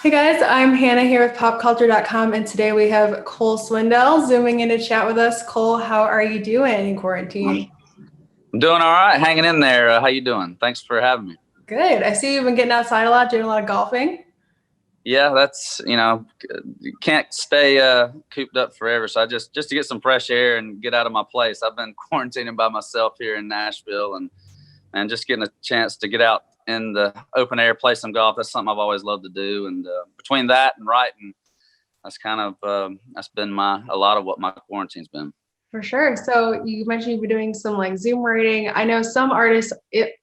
Hey guys, I'm Hannah here with PopCulture.com, and today we have Cole Swindell zooming in to chat with us. Cole, how are you doing in quarantine? I'm doing all right, hanging in there. How you doing? Thanks for having me. Good. I see you've been getting outside a lot, doing a lot of golfing. Yeah, that's you can't stay cooped up forever. So I just to get some fresh air and get out of my place. I've been quarantining by myself here in Nashville, and just getting a chance to get out in the open air, play some golf. That's something I've always loved to do. And between that and writing, that's kind of that's been a lot of what my quarantine's been. For sure. So you mentioned you've been doing some like Zoom writing. I know some artists,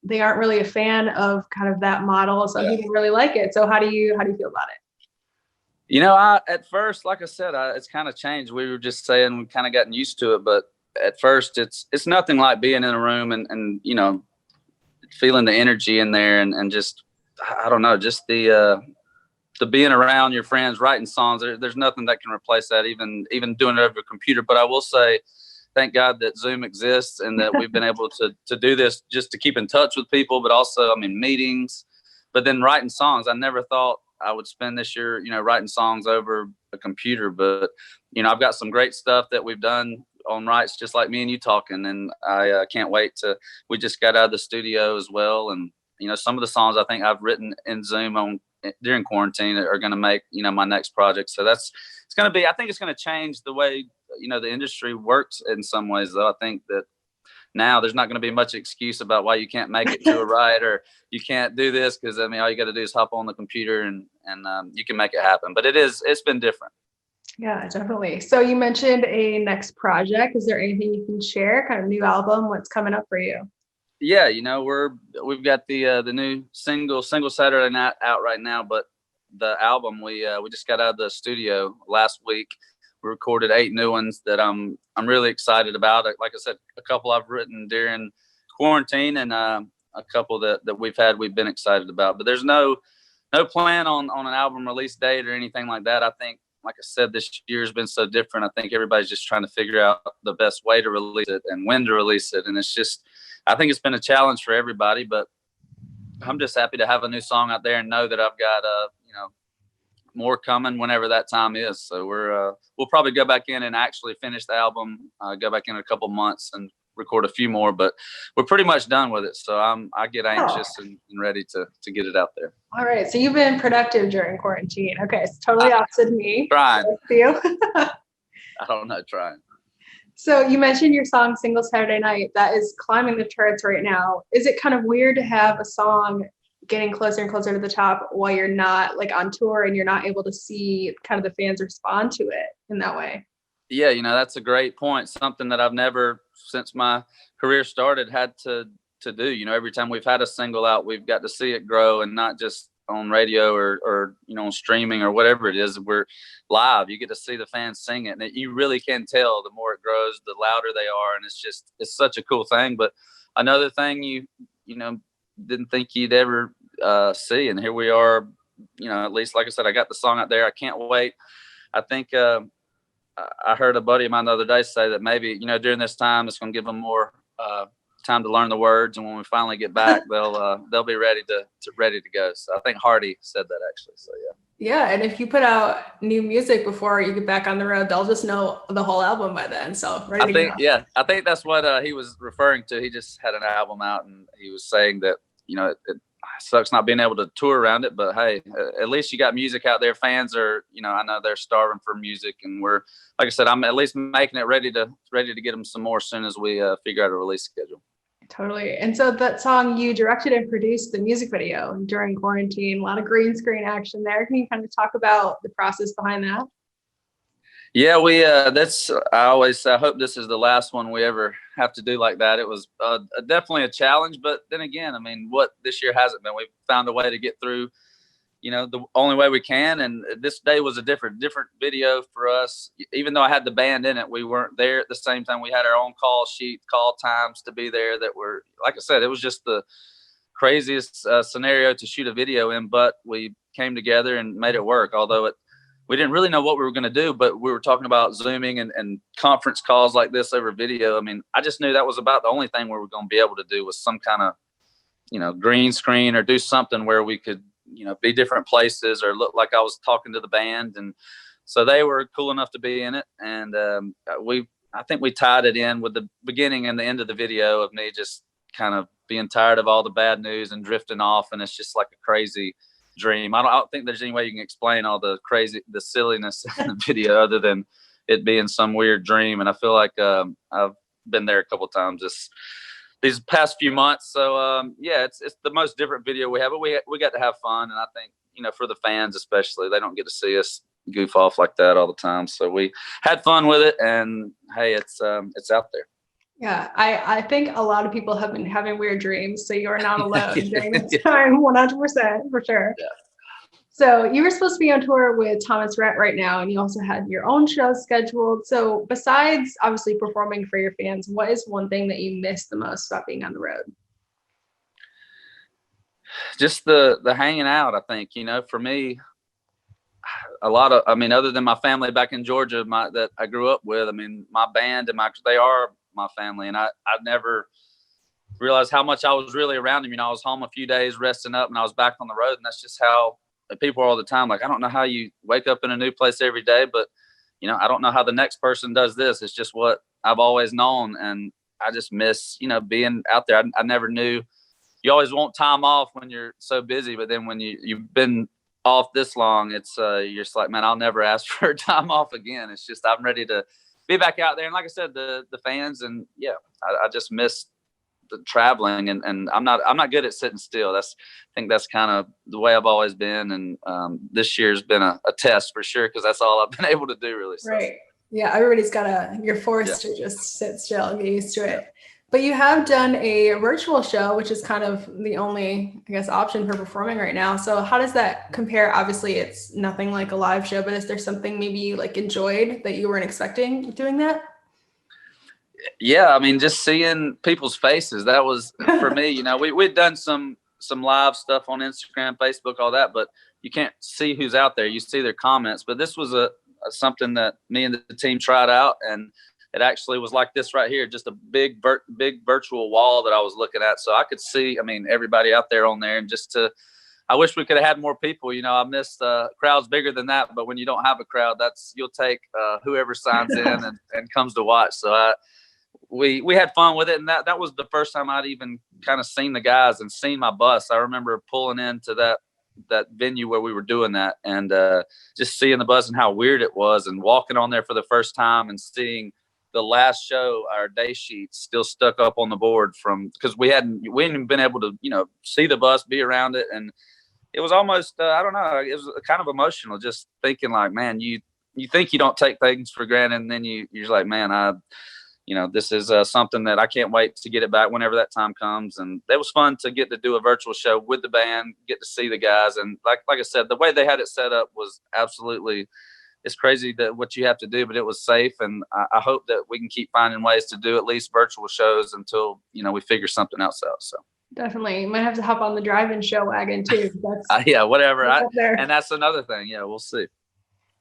they aren't really a fan of kind of that model. Some people really like it. So how do you feel about it? You know, at first, like I said, it's kind of changed. We were just saying we kind of gotten used to it, but at first, it's nothing like being in a room and feeling the energy in there and just, I don't know, just the being around your friends, writing songs. There's nothing that can replace that, even doing it over a computer. But I will say, thank God that Zoom exists and that we've been able to do this just to keep in touch with people, but also, meetings, but then writing songs. I never thought I would spend this year, writing songs over a computer, but, I've got some great stuff that we've done on rights, just like me and you talking. And I can't wait we just got out of the studio as well. And, some of the songs I think I've written in Zoom during quarantine are going to make, my next project. So I think it's going to change the way, the industry works in some ways, though. I think that now there's not going to be much excuse about why you can't make it to a ride or you can't do this. Cause all you got to do is hop on the computer and you can make it happen, but it's been different. Yeah, definitely. So you mentioned a next project. Is there anything you can share? Kind of new album? What's coming up for you? Yeah, we've got the new single Saturday Night out right now, but the album we just got out of the studio last week. We recorded 8 new ones that I'm really excited about. Like I said, a couple I've written during quarantine, and a couple that we've been excited about. But there's no plan on an album release date or anything like that. I think, like I said, this year's been so different. I think everybody's just trying to figure out the best way to release it and when to release it. And I think it's been a challenge for everybody, but I'm just happy to have a new song out there and know that I've got, more coming whenever that time is. So we'll probably go back in and actually finish the album, go back in a couple months and record a few more, but we're pretty much done with it. So I get anxious and ready to get it out there. All right. So you've been productive during quarantine. Okay. It's totally opposite of me. Trying. You. I don't know. Trying. So you mentioned your song Single Saturday Night. That is climbing the charts right now. Is it kind of weird to have a song getting closer and closer to the top while you're not like on tour and you're not able to see kind of the fans respond to it in that way? Yeah, that's a great point. Something that I've never, since my career started, had to do. Every time we've had a single out, we've got to see it grow, and not just on radio or on streaming or whatever it is. We're live. You get to see the fans sing it, and you really can tell the more it grows, the louder they are, and it's such a cool thing. But another thing you didn't think you'd ever see, and here we are. At least, like I said, I got the song out there. I can't wait. I think I heard a buddy of mine the other day say that maybe during this time it's going to give them more time to learn the words, and when we finally get back, they'll be ready to go. So I think Hardy said that, actually. So yeah, and if you put out new music before you get back on the road, they'll just know the whole album by then. So ready to go. I think that's what he was referring to. He just had an album out, and he was saying that it sucks not being able to tour around it, but hey, at least you got music out there. Fans are, I know they're starving for music, and we're, like I said, I'm at least making it ready to get them some more as soon as we figure out a release schedule. Totally. And so that song, you directed and produced the music video during quarantine, a lot of green screen action there. Can you kind of talk about the process behind that? Yeah, I hope this is the last one we ever have to do like that. It was definitely a challenge, but then again, what this year hasn't been. We've found a way to get through, the only way we can. And this day was a different video for us. Even though I had the band in it, we weren't there at the same time. We had our own call sheet, call times to be there that were, like I said, it was just the craziest scenario to shoot a video in, but we came together and made it work. Although we didn't really know what we were going to do, but we were talking about Zooming and conference calls like this over video. I just knew that was about the only thing we were going to be able to do was some kind of, green screen or do something where we could, be different places or look like I was talking to the band. And so they were cool enough to be in it. And I think we tied it in with the beginning and the end of the video of me just kind of being tired of all the bad news and drifting off. And it's just like a crazy dream. I don't think there's any way you can explain all the silliness in the video other than it being some weird dream. And I feel like I've been there a couple of times these past few months. So it's the most different video we have, but we got to have fun. And I think, for the fans especially, they don't get to see us goof off like that all the time. So we had fun with it, and hey, it's out there. Yeah, I think a lot of people have been having weird dreams, so you're not alone during this time, 100% for sure. Yeah. So you were supposed to be on tour with Thomas Rhett right now, and you also had your own show scheduled. So besides obviously performing for your fans, what is one thing that you miss the most about being on the road? Just the hanging out, I think, for me, other than my family back in Georgia, that I grew up with, my band and they are my family. And I never realized how much I was really around them. I was home a few days resting up and I was back on the road. And that's just how people are all the time. Like, I don't know how you wake up in a new place every day, but I don't know how the next person does this. It's just what I've always known. And I just miss, being out there. I never knew. You always want time off when you're so busy, but then when you've been off this long, it's you're just like, man, I'll never ask for time off again. It's just I'm ready to be back out there. And like I said, the fans, and I just miss the traveling, and I'm not good at sitting still. I think that's kind of the way I've always been. And this year's been a test for sure, because that's all I've been able to do really. So. Right. Yeah. Everybody's you're forced to just sit still and get used to it. But you have done a virtual show, which is kind of the only, I guess, option for performing right now. So how does that compare? Obviously, it's nothing like a live show, but is there something maybe you enjoyed that you weren't expecting doing that? Yeah, just seeing people's faces, that was for me. We'd done some live stuff on Instagram, Facebook, all that, but you can't see who's out there. You see their comments, but this was something that me and the team tried out, and it actually was like this right here, just a big virtual wall that I was looking at. So I could see, everybody out there on there. And I wish we could have had more people. I missed crowds bigger than that. But when you don't have a crowd, you'll take whoever signs in and comes to watch. So we had fun with it. And that was the first time I'd even kind of seen the guys and seen my bus. I remember pulling into that venue where we were doing that, and just seeing the bus and how weird it was, and walking on there for the first time and seeing the last show, our day sheets still stuck up on the board because we hadn't been able to, see the bus, be around it. And it was almost, I don't know, it was kind of emotional, just thinking like, man, you think you don't take things for granted. And then you're like, man, this is something that I can't wait to get it back whenever that time comes. And it was fun to get to do a virtual show with the band, get to see the guys. And like I said, the way they had it set up was absolutely, it's crazy that what you have to do, but it was safe. And I hope that we can keep finding ways to do at least virtual shows until, we figure something else out. So definitely. You might have to hop on the drive-in show wagon too. Yeah, whatever. And that's another thing. Yeah, we'll see.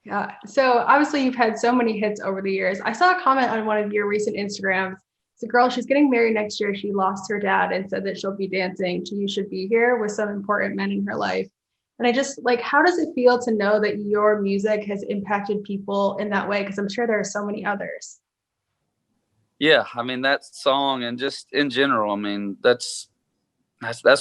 Yeah. So obviously you've had so many hits over the years. I saw a comment on one of your recent Instagrams. It's a girl, she's getting married next year. She lost her dad and said that she'll be dancing to You Should Be Here with some important men in her life. And I just how does it feel to know that your music has impacted people in that way? Because I'm sure there are so many others. Yeah, that song, and just in general, that's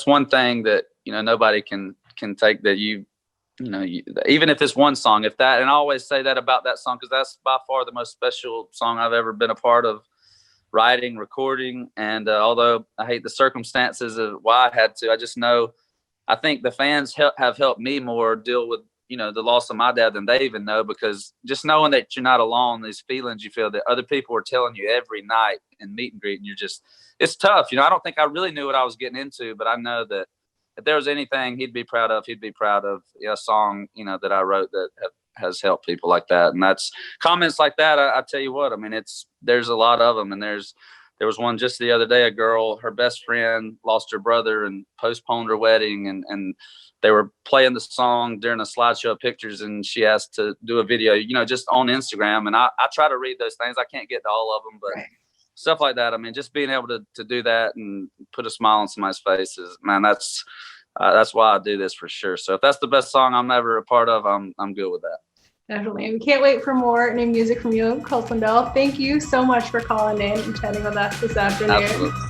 one thing that nobody can take, that even if it's one song, and I always say that about that song, because that's by far the most special song I've ever been a part of writing, recording. And although I hate the circumstances of why I had to, I just know, I think the fans have helped me more deal with, the loss of my dad than they even know, because just knowing that you're not alone, these feelings you feel that other people are telling you every night in meet and greet, and it's tough. I don't think I really knew what I was getting into, but I know that if there was anything he'd be proud of a song, that I wrote that has helped people like that. And that's comments like that. I tell you what, there's a lot of them. And there was one just the other day, a girl, her best friend lost her brother and postponed her wedding. And they were playing the song during a slideshow of pictures, and she asked to do a video, just on Instagram. And I try to read those things. I can't get to all of them, but right. Stuff like that. Just being able to do that and put a smile on somebody's face is, man, that's why I do this for sure. So if that's the best song I'm ever a part of, I'm good with that. Definitely. We can't wait for more new music from you, Swindell. Thank you so much for calling in and chatting with us this afternoon. Absolutely.